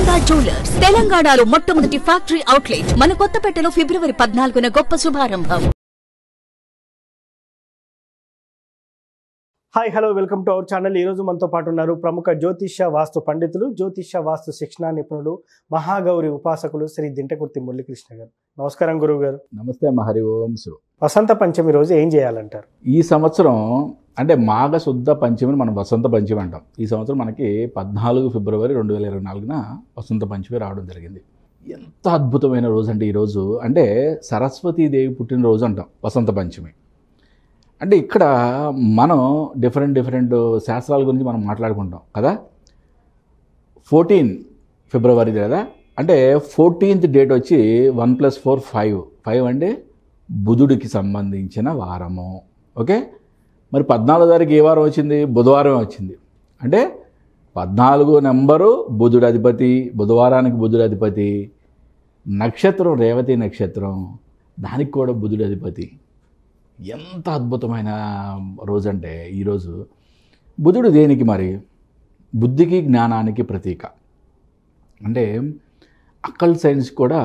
Golconda jewellers తెలంగాణలో మొట్టమొదటి factory outlet మన కొత్తపేటలో ఫిబ్రవరి 14న గొప్ప శుభారంభం. Hi hello welcome to our channel. ఈరోజు మనతో పాటు ఉన్నారు ప్రముఖ జ్యోతిష్య వాస్తు పండితులు, జ్యోతిష్య వాస్తు శిక్షణా నిపుణులు, మహాగౌరి ఉపాసకులు శ్రీ దింటకుర్తి మురళీకృష్ణ గారు. నమస్కారం గురువు గారు. నమస్తే హరి ఓం శివ. వసంత పంచమి రోజు ఏం చేయాలంటారు? ఈ సంవత్సరం అంటే మాఘ శుద్ధ పంచమిని మనం వసంత పంచమి అంటాం. ఈ సంవత్సరం మనకి 14 ఫిబ్రవరి 2024న వసంత పంచమి రావడం జరిగింది. ఎంత అద్భుతమైన రోజు అంటే ఈరోజు అంటే సరస్వతీదేవి పుట్టినరోజు అంటాం వసంత పంచమి. అంటే ఇక్కడ మనం డిఫరెంట్ శాస్త్రాల గురించి మనం మాట్లాడుకుంటాం కదా. 14 ఫిబ్రవరి కదా, అంటే 14th డేట్ వచ్చి 1 + 4 5 అంటే బుధుడికి సంబంధించిన వారము. ఓకే, మరి 14 తారీఖు ఏ వారం వచ్చింది? బుధవారం వచ్చింది. అంటే 14 నెంబరు బుధుడు అధిపతి, బుధవారానికి బుధుడు అధిపతి, నక్షత్రం రేవతి నక్షత్రం, దానికి కూడా బుధుడు అధిపతి. ఎంత అద్భుతమైన రోజు అంటే ఈరోజు. బుధుడు దేనికి మరి? బుద్ధికి జ్ఞానానికి ప్రతీక. అంటే అక్కల్ సైన్స్ కూడా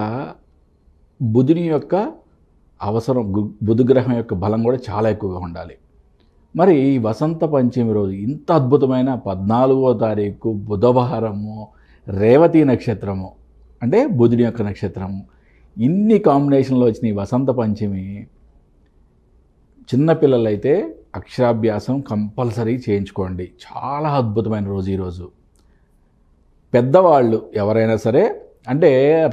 బుధుని యొక్క అవసరం, బుధ గ్రహం యొక్క బలం కూడా చాలా ఎక్కువగా ఉండాలి. మరి ఈ వసంత పంచమి రోజు ఇంత అద్భుతమైన 14వ తారీఖు బుధవారము, రేవతి నక్షత్రము అంటే బుధుని యొక్క నక్షత్రము, ఇన్ని కాంబినేషన్లో వచ్చిన ఈ వసంత పంచమి చిన్నపిల్లలైతే అక్షరాభ్యాసం కంపల్సరీ చేయించుకోండి. చాలా అద్భుతమైన రోజు ఈరోజు. పెద్దవాళ్ళు ఎవరైనా సరే అంటే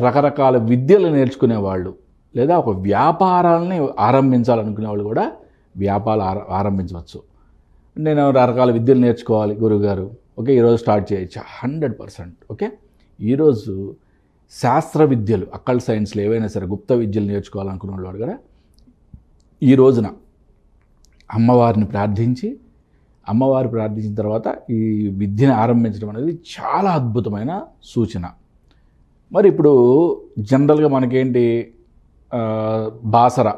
రకరకాల విద్యలు నేర్చుకునేవాళ్ళు లేదా ఒక వ్యాపారాలని ఆరంభించాలనుకునే వాళ్ళు కూడా వ్యాపారాలు ఆరంభించవచ్చు. నేను రకరకాల విద్యలు నేర్చుకోవాలి గురువుగారు, ఓకే, ఈరోజు స్టార్ట్ చేయొచ్చు 100%. ఓకే, ఈరోజు శాస్త్ర విద్యలు, అక్కల్ సైన్స్లో ఏవైనా సరే గుప్త విద్యలు నేర్చుకోవాలనుకునే వాళ్ళు కూడా ఈ రోజున అమ్మవారిని ప్రార్థించిన తర్వాత ఈ విద్యను ఆరంభించడం అనేది చాలా అద్భుతమైన సూచన. మరి ఇప్పుడు జనరల్గా మనకేంటి, బాసర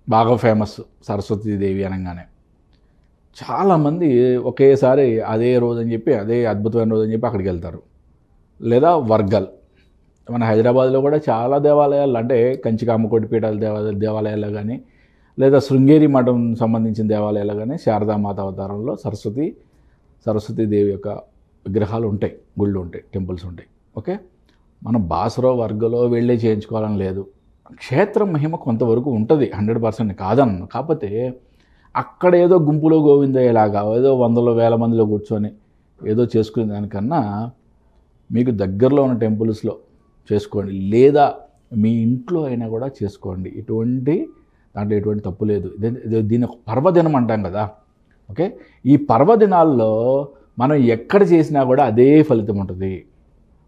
బాగా ఫేమస్, సరస్వతీదేవి అనగానే చాలామంది ఒకేసారి అదే రోజు అని చెప్పి, అదే అద్భుతమైన రోజు అని చెప్పి అక్కడికి వెళ్తారు. లేదా వర్గల్, మన హైదరాబాద్లో కూడా చాలా దేవాలయాలు అంటే కంచికామకోటి పీఠాల దేవాలయాలు కానీ, లేదా శృంగేరి మఠం సంబంధించిన దేవాలయాలు కానీ శారదామాత అవతారంలో సరస్వతీదేవి యొక్క విగ్రహాలు ఉంటాయి, గుళ్ళు ఉంటాయి, టెంపుల్స్ ఉంటాయి. ఓకే, మనం బాసరో వర్గలో వెళ్ళే చేయించుకోవాలని లేదు. క్షేత్రం మహిమ కొంతవరకు ఉంటుంది, 100% కాదన్న. కాకపోతే అక్కడ ఏదో గుంపులో గోవిందయ్యేలాగా ఏదో వందల వేల మందిలో కూర్చొని ఏదో చేసుకునే దానికన్నా మీకు దగ్గరలో ఉన్న టెంపుల్స్లో చేసుకోండి, లేదా మీ ఇంట్లో అయినా కూడా చేసుకోండి. దాంట్లో ఎటువంటి తప్పు లేదు. దీని ఒక పర్వదినం అంటాం కదా. ఓకే, ఈ పర్వదినాల్లో మనం ఎక్కడ చేసినా కూడా అదే ఫలితం ఉంటుంది.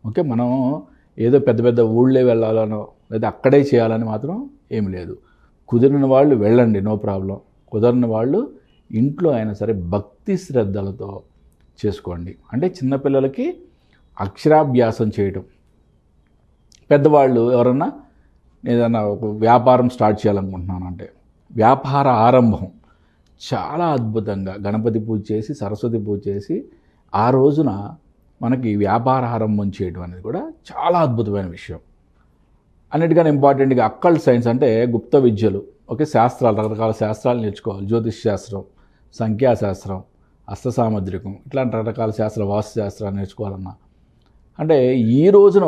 ఓకే, మనం ఏదో పెద్ద ఊళ్ళో వెళ్ళాలనో లేదా అక్కడే చేయాలని మాత్రం ఏమి లేదు. కుదిరిన వాళ్ళు వెళ్ళండి, నో ప్రాబ్లం. కుదరని వాళ్ళు ఇంట్లో అయినా సరే భక్తి శ్రద్ధలతో చేసుకోండి. అంటే చిన్నపిల్లలకి అక్షరాభ్యాసం చేయటం, పెద్దవాళ్ళు ఎవరన్నా ఏదన్నా ఒక వ్యాపారం స్టార్ట్ చేయాలనుకుంటున్నాను అంటే వ్యాపార ఆరంభం చాలా అద్భుతంగా గణపతి పూజ చేసి, సరస్వతి పూజ చేసి ఆ రోజున మనకి వ్యాపార ఆరంభం చేయడం అనేది కూడా చాలా అద్భుతమైన విషయం. అన్నిటికన్నా ఇంపార్టెంట్గా అక్కల్ సైన్స్ అంటే గుప్త విద్యలు, ఓకే, శాస్త్రాలు, రకరకాల శాస్త్రాలు నేర్చుకోవాలి. జ్యోతిష్ శాస్త్రం, సంఖ్యాశాస్త్రం, హస్తసాముద్రికం, ఇట్లాంటి రకరకాల వాస్తు శాస్త్రాలు నేర్చుకోవాలన్నా అంటే ఈ రోజున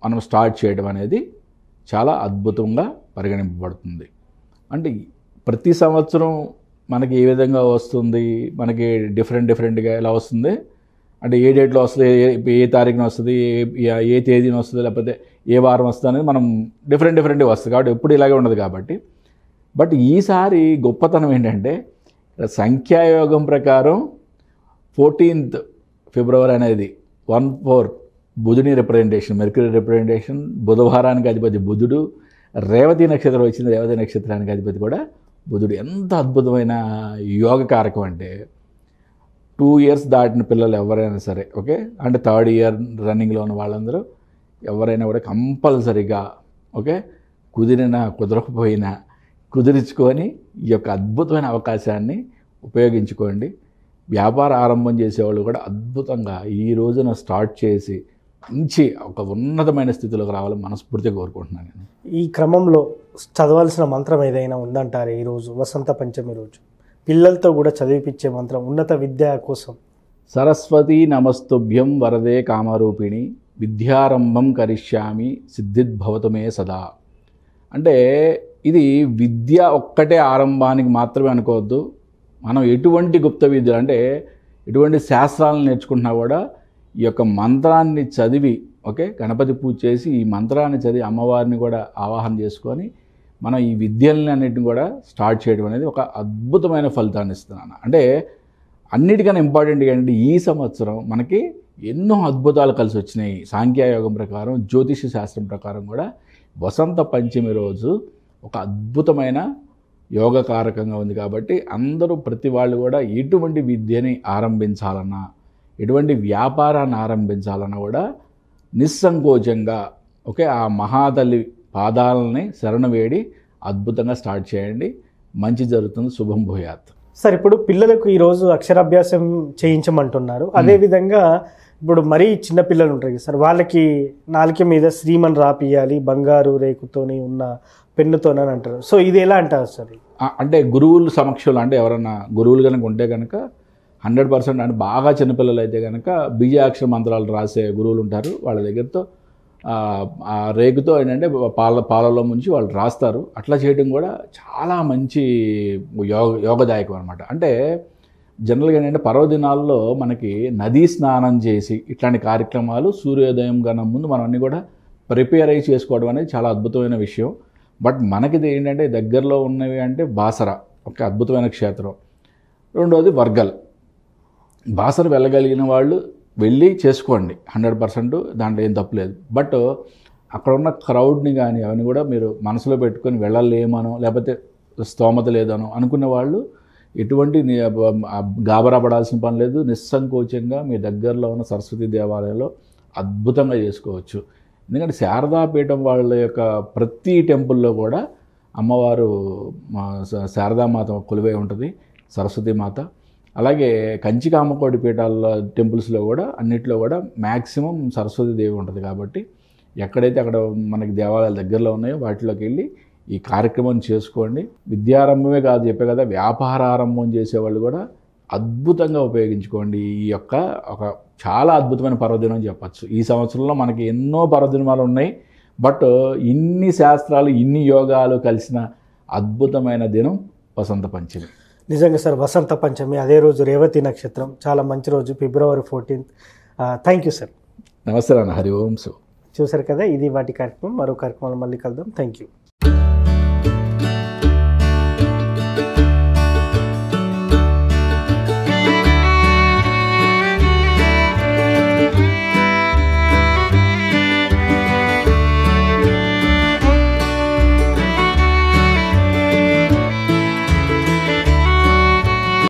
మనం స్టార్ట్ చేయడం అనేది చాలా అద్భుతంగా పరిగణింపబడుతుంది. అంటే ప్రతి సంవత్సరం మనకి ఏ విధంగా వస్తుంది, మనకి డిఫరెంట్గా ఎలా వస్తుంది అంటే ఏ డేట్లో వస్తుంది, ఏ తారీఖున వస్తుంది, ఏ తేదీన వస్తుంది, లేకపోతే ఏ వారం వస్తుంది అనేది మనం డిఫరెంట్గా వస్తుంది కాబట్టి ఎప్పుడు ఇలాగే ఉండదు కాబట్టి. బట్ ఈసారి గొప్పతనం ఏంటంటే సంఖ్యాయోగం ప్రకారం 14th ఫిబ్రవరి అనేది 1/4 బుధుని రిప్రజెంటేషన్, మెర్క్యూరీ రిప్రజెంటేషన్, బుధవారానికి అధిపతి బుధుడు, రేవతి నక్షత్రం వచ్చింది, రేవతి నక్షత్రానికి అధిపతి కూడా బుధుడు. ఎంత అద్భుతమైన యోగ కారకం అంటే 2 years దాటిన పిల్లలు ఎవరైనా సరే, ఓకే, అంటే 3rd year రన్నింగ్లో ఉన్న వాళ్ళందరూ ఎవరైనా కూడా కంపల్సరీగా, ఓకే, కుదిరినా కుదరకపోయినా కుదిరించుకొని ఈ యొక్క అద్భుతమైన అవకాశాన్ని ఉపయోగించుకోండి. వ్యాపార ఆరంభం చేసేవాళ్ళు కూడా అద్భుతంగా ఈ రోజున స్టార్ట్ చేసి మంచి ఒక ఉన్నతమైన స్థితిలోకి రావాలని మనస్ఫూర్తిగా కోరుకుంటున్నాను నేను. ఈ క్రమంలో చదవాల్సిన మంత్రం ఏదైనా ఉందంటారు ఈరోజు వసంత పంచమి రోజు పిల్లలతో కూడా చదివిపించే మంత్రం ఉన్నత విద్య కోసం? సరస్వతీ నమస్తుభ్యం వరదే కామరూపిణి విద్యారంభం కరిష్యామి సిద్ధిద్భవతు మే సదా. అంటే ఇది విద్య ఒక్కటే ఆరంభానికి మాత్రమే అనుకోవద్దు. మనం ఎటువంటి గుప్త విద్యలు అంటే ఎటువంటి శాస్త్రాలను నేర్చుకుంటున్నా కూడా ఈ యొక్క మంత్రాన్ని చదివి గణపతి పూజ చేసి ఈ మంత్రాన్ని చదివి అమ్మవారిని కూడా ఆవాహన చేసుకొని మనం ఈ విద్యలని అన్నిటిని కూడా స్టార్ట్ చేయడం అనేది ఒక అద్భుతమైన ఫలితాన్ని ఇస్తున్నాను. అంటే అన్నిటికన్నా ఇంపార్టెంట్ ఏంటంటే ఈ సంవత్సరం మనకి ఎన్నో అద్భుతాలు కలిసి వచ్చినాయి. సాంఖ్యయోగం ప్రకారం, జ్యోతిష శాస్త్రం ప్రకారం కూడా వసంత పంచమి రోజు ఒక అద్భుతమైన యోగకారకంగా ఉంది. కాబట్టి అందరూ ప్రతి వాళ్ళు కూడా ఎటువంటి విద్యని ఆరంభించాలన్నా, ఎటువంటి వ్యాపారాన్ని ఆరంభించాలన్నా కూడా నిస్సంకోచంగా ఆ మహాతల్లి పాదాలని శరణ వేడి అద్భుతంగా స్టార్ట్ చేయండి. మంచి జరుగుతుంది. శుభం భూయాత్. సార్, ఇప్పుడు పిల్లలకు ఈరోజు అక్షరాభ్యాసం చేయించమంటున్నారు. అదేవిధంగా ఇప్పుడు మరీ చిన్న పిల్లలు ఉంటారు సార్, వాళ్ళకి నాలుక మీద శ్రీమన్ రాపియాలి బంగారు రేకుతోని ఉన్న పెన్నుతోనని అంటారు. సో ఇది ఎలా అంటారు సార్? అంటే గురువుల సమక్షంలో, అంటే ఎవరన్నా గురువులు కనుక ఉంటే కనుక 100% అంటే బాగా చిన్నపిల్లలు అయితే కనుక బీజాక్షర మంత్రాలు రాసే గురువులు ఉంటారు. వాళ్ళ దగ్గరతో ఆ రేకుతో ఏంటంటే పాలలో ముంచి వాళ్ళు రాస్తారు. అట్లా చేయడం కూడా చాలా మంచి యోగదాయకం అనమాట. అంటే జనరల్గా ఏంటంటే పర్వదినాల్లో మనకి నదీ స్నానం చేసి ఇట్లాంటి కార్యక్రమాలు సూర్యోదయం కన్నా ముందు మనం అన్నీ కూడా ప్రిపేర్ అయ్యి చేసుకోవడం అనేది చాలా అద్భుతమైన విషయం. బట్ మనకిది ఏంటంటే దగ్గరలో ఉన్నవి అంటే బాసర ఒక అద్భుతమైన క్షేత్రం. రెండవది వర్గల్. బాసర వెళ్ళగలిగిన వాళ్ళు వెళ్ళి చేసుకోండి 100%, దాంట్లో ఏం తప్పులేదు. బట్ అక్కడ ఉన్న క్రౌడ్ని కానీ అవన్నీ కూడా మీరు మనసులో పెట్టుకొని వెళ్ళలేమనో లేకపోతే స్తోమత లేదనో అనుకున్న వాళ్ళు ఎటువంటి గాబరా పడాల్సిన పని లేదు. నిస్సంకోచంగా మీ దగ్గరలో ఉన్న సరస్వతి దేవాలయంలో అద్భుతంగా చేసుకోవచ్చు. ఎందుకంటే శారదాపీఠం వాళ్ళ యొక్క ప్రతి టెంపుల్లో కూడా అమ్మవారు శారదామాత కొలువై ఉంటుంది, సరస్వతీమాత. అలాగే కంచికామకోటి పీఠాల టెంపుల్స్లో కూడా అన్నిట్లో కూడా మ్యాక్సిమం సరస్వతీదేవి ఉంటుంది. కాబట్టి ఎక్కడైతే అక్కడ మనకి దేవాలయాల దగ్గరలో ఉన్నాయో వాటిలోకి వెళ్ళి ఈ కార్యక్రమం చేసుకోండి. విద్యారంభమే కాదు చెప్పే కదా, వ్యాపారారంభం చేసేవాళ్ళు కూడా అద్భుతంగా ఉపయోగించుకోండి. ఈ యొక్క ఒక చాలా అద్భుతమైన పర్వదినం చెప్పచ్చు. ఈ సంవత్సరంలో మనకి ఎన్నో పర్వదినాలు ఉన్నాయి. బట్ ఇన్ని శాస్త్రాలు, ఇన్ని యోగాలు కలిసిన అద్భుతమైన దినం వసంత పంచమి. నిజంగా సార్, వసంత పంచమి అదే రోజు రేవతి నక్షత్రం, చాలా మంచి రోజు, February 14th. Thank you sir. నమస్తే అన్న. హరి ఓం. సో చూసారు కదా, ఇది వాటి కార్యక్రమం. మరో కార్యక్రమంలో మళ్ళీ కలుద్దాం. Thank you.